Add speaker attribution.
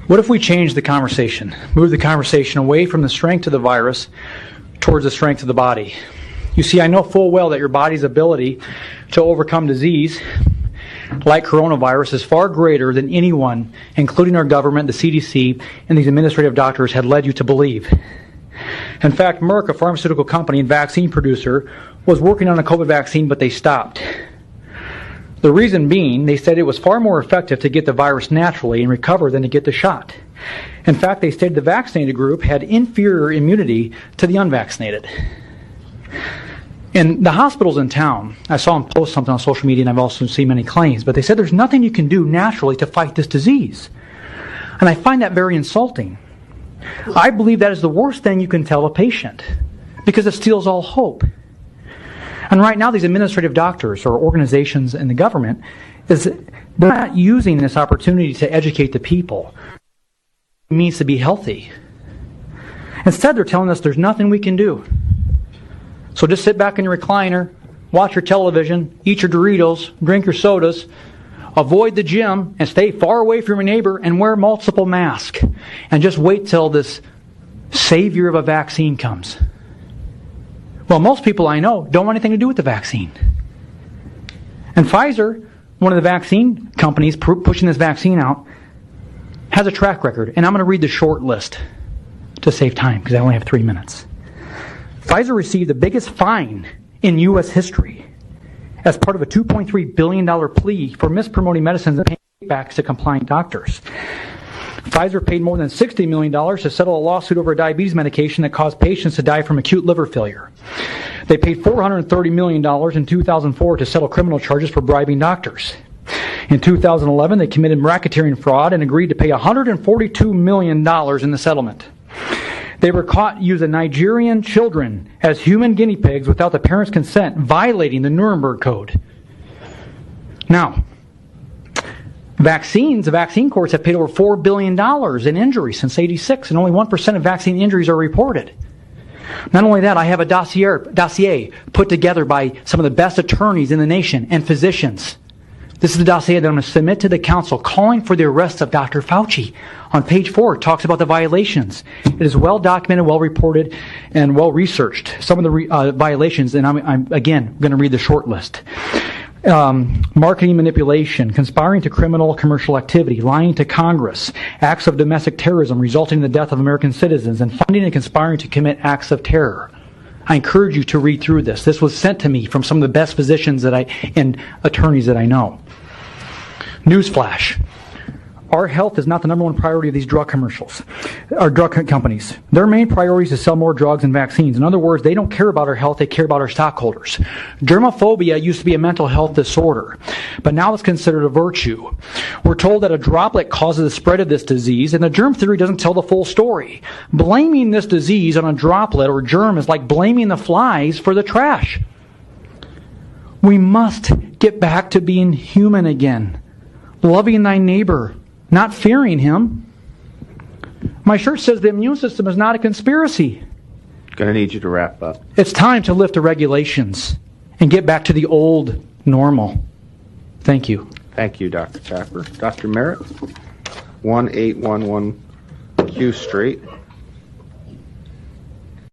Speaker 1: What if we change the conversation, move the conversation away from the strength of the virus towards the strength of the body? You see, I know full well that your body's ability to overcome disease, like coronavirus, is far greater than anyone, including our government, the CDC, and these administrative doctors had led you to believe. In fact, Merck, a pharmaceutical company and vaccine producer, was working on a COVID vaccine, but they stopped. The reason being, they said it was far more effective to get the virus naturally and recover than to get the shot. In fact, they stated the vaccinated group had inferior immunity to the unvaccinated. In the hospitals in town, I saw them post something on social media, and I've also seen many claims, but they said there's nothing you can do naturally to fight this disease. And I find that very insulting. I believe that is the worst thing you can tell a patient, because it steals all hope. And right now, these administrative doctors or organizations in the government, they're not using this opportunity to educate the people. It means to be healthy. Instead, they're telling us there's nothing we can do. So just sit back in your recliner, watch your television, eat your Doritos, drink your sodas, avoid the gym, and stay far away from your neighbor, and wear multiple masks. And just wait till this savior of a vaccine comes. Well, most people I know don't want anything to do with the vaccine. And Pfizer, one of the vaccine companies pushing this vaccine out, has a track record. And I'm going to read the short list to save time, because I only have 3 minutes. Pfizer received the biggest fine in U.S. history as part of a $2.3 billion plea for mispromoting medicines and paying kickbacks to compliant doctors. Pfizer paid more than $60 million to settle a lawsuit over a diabetes medication that caused patients to die from acute liver failure. They paid $430 million in 2004 to settle criminal charges for bribing doctors. In 2011, they committed racketeering fraud and agreed to pay $142 million in the settlement. They were caught using Nigerian children as human guinea pigs without the parents' consent, violating the Nuremberg Code. Now, the vaccine courts have paid over $4 billion in injuries since '86, and only 1% of vaccine injuries are reported. Not only that, I have a dossier put together by some of the best attorneys in the nation and physicians. This is the dossier that I'm going to submit to the council calling for the arrest of Dr. Fauci. On page 4, it talks about the violations. It is well documented, well reported, and well researched. Some of the violations, and I'm again going to read the short list. Marketing manipulation, conspiring to criminal commercial activity, lying to Congress, acts of domestic terrorism resulting in the death of American citizens, and funding and conspiring to commit acts of terror. I encourage you to read through this. This was sent to me from some of the best physicians and attorneys that I know. Newsflash. Our health is not the number one priority of these drug commercials, or drug companies. Their main priority is to sell more drugs and vaccines. In other words, they don't care about our health, they care about our stockholders. Germophobia used to be a mental health disorder, but now it's considered a virtue. We're told that a droplet causes the spread of this disease, and the germ theory doesn't tell the full story. Blaming this disease on a droplet or germ is like blaming the flies for the trash. We must get back to being human again, loving thy neighbor, not fearing him. My shirt says the immune system is not a conspiracy.
Speaker 2: Going to need you to wrap up.
Speaker 1: It's time to lift the regulations and get back to the old normal. Thank you.
Speaker 2: Thank you, Dr. Tapper. Dr. Merritt, 1811 Q Street.